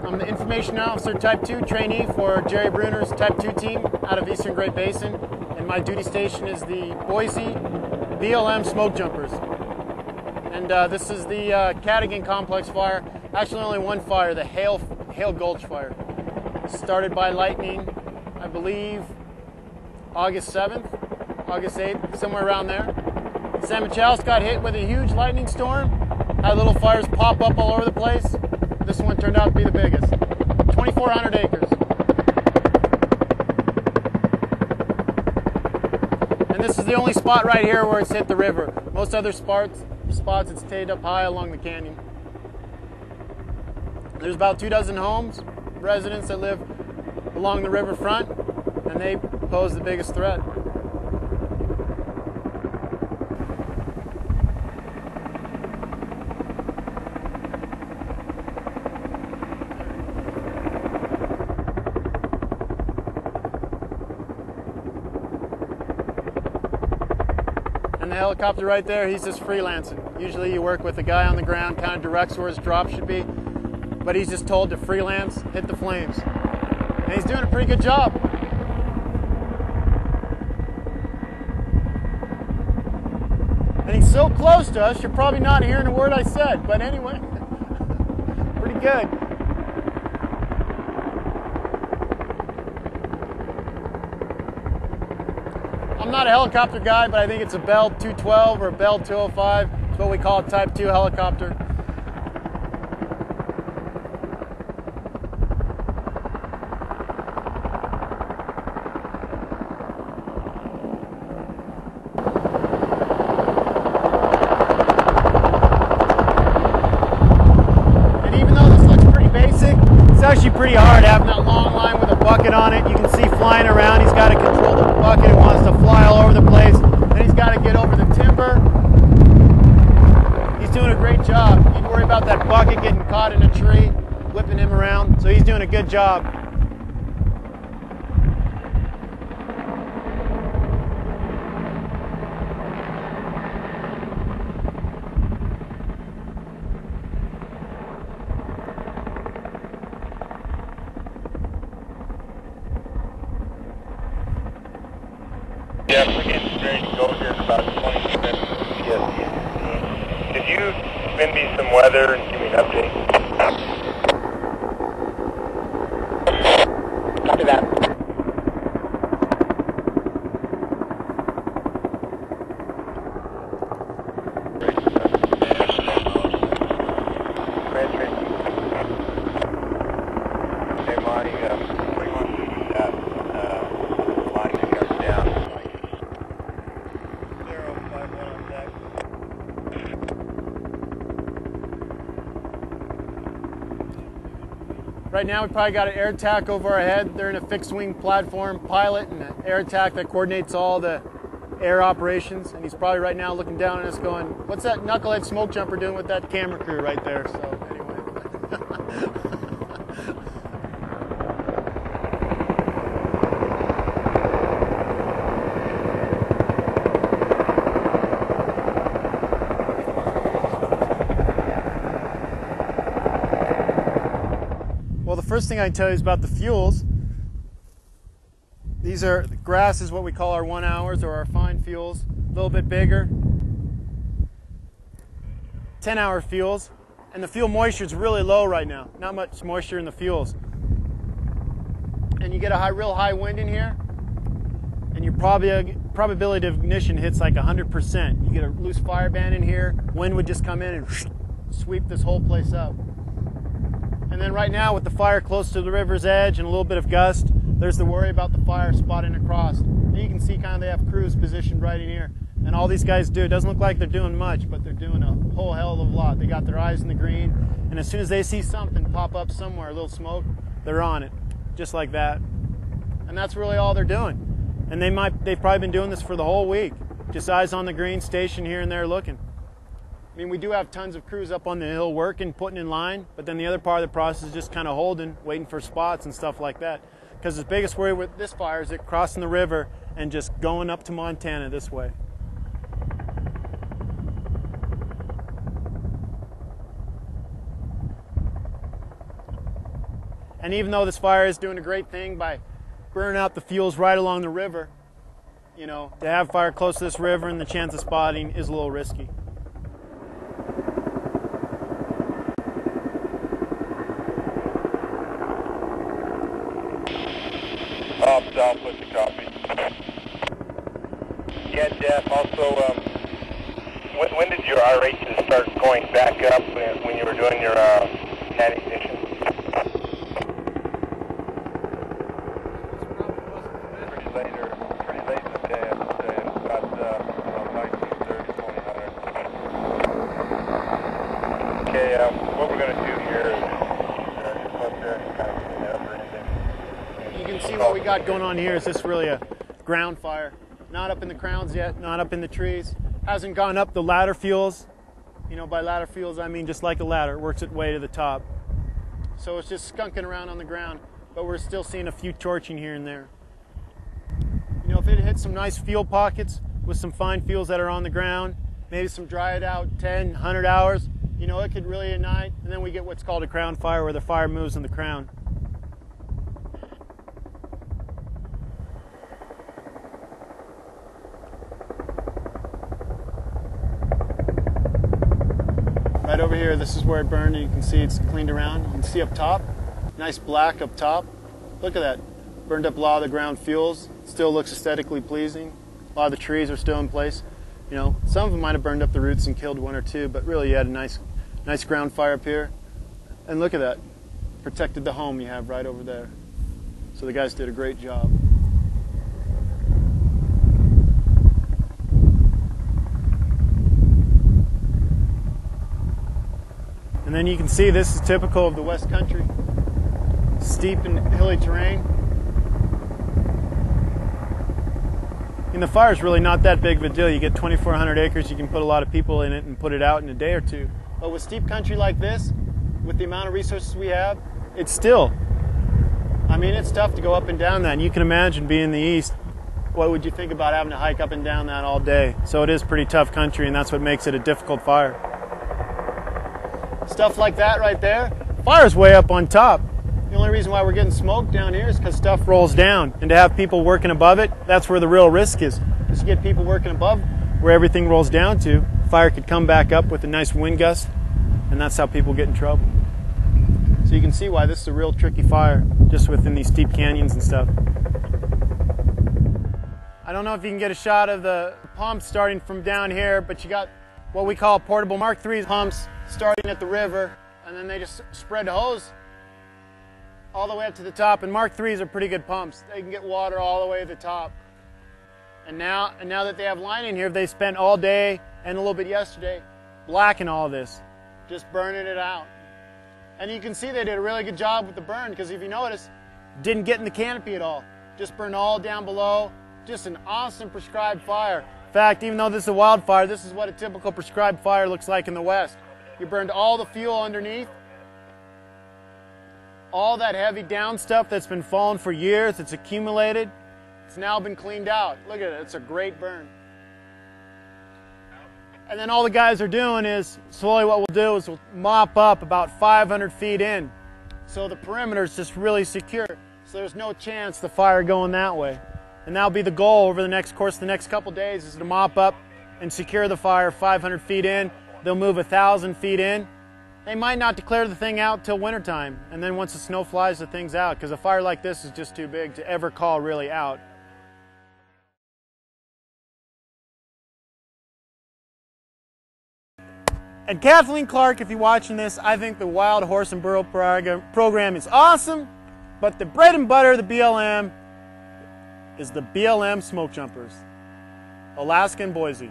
I'm the Information Officer Type 2 trainee for Jerry Bruner's Type 2 team out of Eastern Great Basin, and my duty station is the Boise BLM Smoke Jumpers. And this is the Cadogan Complex fire. Actually only one fire, the Hale Gulch fire. Started by lightning, I believe, August 7th, August 8th, somewhere around there. Salmon-Challis got hit with a huge lightning storm, had little fires pop up all over the place. This one turned out to be the biggest, 2,400 acres. And this is the only spot right here where it's hit the river. Most other spots it's stayed up high along the canyon. There's about 24 homes, residents that live along the riverfront, and they pose the biggest threat. And the helicopter right there, he's just freelancing. Usually you work with a guy on the ground, kind of directs where his drop should be, but he's just told to freelance, hit the flames. And he's doing a pretty good job. And he's so close to us, you're probably not hearing a word I said, but anyway, pretty good. I'm not a helicopter guy, but I think it's a Bell 212 or a Bell 205. It's what we call a Type 2 helicopter. And even though this looks pretty basic, it's actually pretty hard having that long line with a bucket on it. You can see flying around. He's got to control the bucket. It wants to fly all over the place. Then he's got to get over the timber. He's doing a great job. You'd worry about that bucket getting caught in a tree, whipping him around. So he's doing a good job. Yeah, we're getting ready to go here in about 20 minutes. Yes. Did you send me some weather and give me an update? Copy that. Hey, Monty, what do you want to do with that? Monty comes down. Right now we probably got an air attack over our head. They're in a fixed wing platform, pilot and an air attack that coordinates all the air operations. And he's probably right now looking down at us going, what's that knucklehead smoke jumper doing with that camera crew right there? So anyway. Well, the first thing I can tell you is about the fuels. These are, the grass is what we call our 1 hours or our fine fuels, a little bit bigger. 10-hour fuels, and the fuel moisture is really low right now. Not much moisture in the fuels. And you get a real high wind in here, and your probability of ignition hits like 100%. You get a loose fire band in here, wind would just come in and sweep this whole place up. And then right now with the fire close to the river's edge and a little bit of gust, there's the worry about the fire spotting across. And you can see kind of they have crews positioned right in here. And all these guys do, it doesn't look like they're doing much, but they're doing a whole hell of a lot. They got their eyes in the green, and as soon as they see something pop up somewhere, a little smoke, they're on it, just like that. And that's really all they're doing. And they've probably been doing this for the whole week. Just eyes on the green, stationed here and there looking. I mean, we do have tons of crews up on the hill working, putting in line, but then the other part of the process is just kind of holding, waiting for spots and stuff like that. Because the biggest worry with this fire is it crossing the river and just going up to Montana this way. And even though this fire is doing a great thing by burning out the fuels right along the river, you know, to have fire close to this river and the chance of spotting is a little risky. Stop with the copy. Yeah, Jeff, also, when did your R rates start going back up when you were doing your cat ignition? Pretty late in the day, I would say. It was about 1930, 2000. Okay, what we're going to do here is just go up there and kind of clean it up or anything. You can see what we got going on here is this really a ground fire. Not up in the crowns yet, not up in the trees. Hasn't gone up the ladder fuels. You know, by ladder fuels I mean just like a ladder, it works its way to the top. So it's just skunking around on the ground, but we're still seeing a few torching here and there. You know, if it hits some nice fuel pockets with some fine fuels that are on the ground, maybe some dried out 10, 100 hours, you know, it could really ignite, and then we get what's called a crown fire where the fire moves in the crown. Right over here, this is where it burned, and you can see it's cleaned around. You can see up top, nice black up top. Look at that. Burned up a lot of the ground fuels. Still looks aesthetically pleasing. A lot of the trees are still in place. You know, some of them might have burned up the roots and killed one or two, but really you had a nice ground fire up here. And look at that. Protected the home you have right over there. So the guys did a great job. And then you can see this is typical of the West Country. Steep and hilly terrain. And the fire is really not that big of a deal. You get 2,400 acres, you can put a lot of people in it and put it out in a day or two. But with steep country like this, with the amount of resources we have, it's still, I mean, it's tough to go up and down that. And you can imagine being in the east, what would you think about having to hike up and down that all day? So it is pretty tough country, and that's what makes it a difficult fire. Stuff like that right there, fire's way up on top. The only reason why we're getting smoke down here is because stuff rolls down. And to have people working above it, that's where the real risk is. Just to get people working above where everything rolls down to, fire could come back up with a nice wind gust, and that's how people get in trouble. So you can see why this is a real tricky fire, just within these steep canyons and stuff. I don't know if you can get a shot of the pumps starting from down here, but you got what we call portable Mark III pumps starting at the river, and then they just spread the hose all the way up to the top. And Mark IIIs are pretty good pumps. They can get water all the way to the top. And now that they have line in here, they spent all day and a little bit yesterday blacking all this, just burning it out. And you can see they did a really good job with the burn, because if you notice, didn't get in the canopy at all. Just burned all down below. Just an awesome prescribed fire. In fact, even though this is a wildfire, this is what a typical prescribed fire looks like in the West. You burned all the fuel underneath, all that heavy down stuff that's been falling for years, it's accumulated, it's now been cleaned out. Look at it, it's a great burn. And then all the guys are doing is, slowly what we'll do is we'll mop up about 500 feet in. So the perimeter is just really secure. So there's no chance the fire going that way. And that'll be the goal over the next couple days, is to mop up and secure the fire 500 feet in. They'll move 1,000 feet in. They might not declare the thing out till wintertime, and then once the snow flies, the thing's out, because a fire like this is just too big to ever call really out. And Kathleen Clark, if you're watching this, I think the Wild Horse and Burro program is awesome, but the bread and butter of the BLM is the BLM smoke jumpers. Alaska and Boise.